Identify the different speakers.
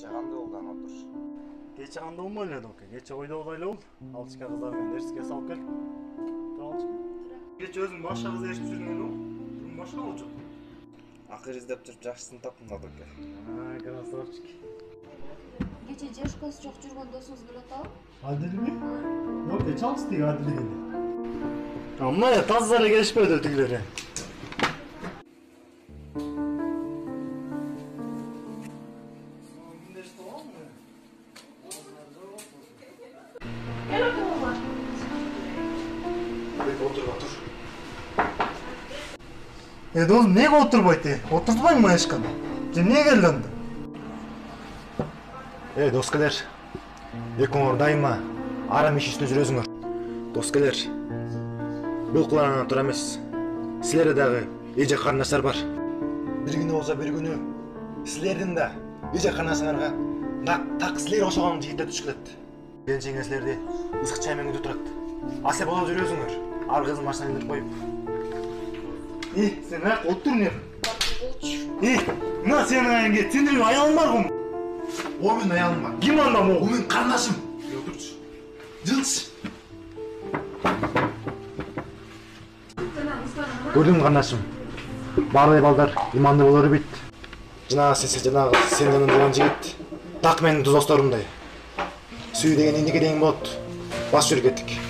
Speaker 1: Кече кандай болду ана отуруш?
Speaker 2: Кече кандай болмой эле доке. Кече ойдо эле болду. Алчка кыздар менен эриске салып кел. Туралчы. Кече өзүң башка кыз эрип жүрдүң эле болду. Бүгүн башка болчу.
Speaker 1: Акыр издеп туруп жакшысын таптым да доке.
Speaker 2: Красавчик.
Speaker 3: Кече жашкасы жок жүргөн досуңуз келип атабы?
Speaker 2: Адилби? Yok, кече алыс тиги Адил келди. Амма я тазара келишпеди тигилери. Досым, неге отурбайт? Отуртпайм ешкандай. Сен неге келди анда?
Speaker 4: Доскелер, экөөңөр дайыма арам иш үстүндө жүрөсүңөр. Доскелер, бул куланан тура эмес. Силерде дагы эже карындаштар бар. Бир күнү болсо бир күнү силердин да эже карындашыңарга так силер окшогон жигиттер түшүп кетет. Келинчегиңер силерди ысык чай менен күтүп турат. А силер болуп жүрөсүңөр. Ар кыздын машинаны минип коюп.
Speaker 2: Sen ayakta otur ne? Na senin ayağın git. Senin ayağın var mı?
Speaker 4: O benim ayağım var.
Speaker 2: Kim anlam o?
Speaker 4: O benim kardeşim. Oturç. Cılç. Gördün mü kardeşim? Барлай балдар иманды болору бит. Жанагы сенден болгон жигит так менин досторумдай. Сүй деген эмнеге деген болот. Бас жүрүп кеттик.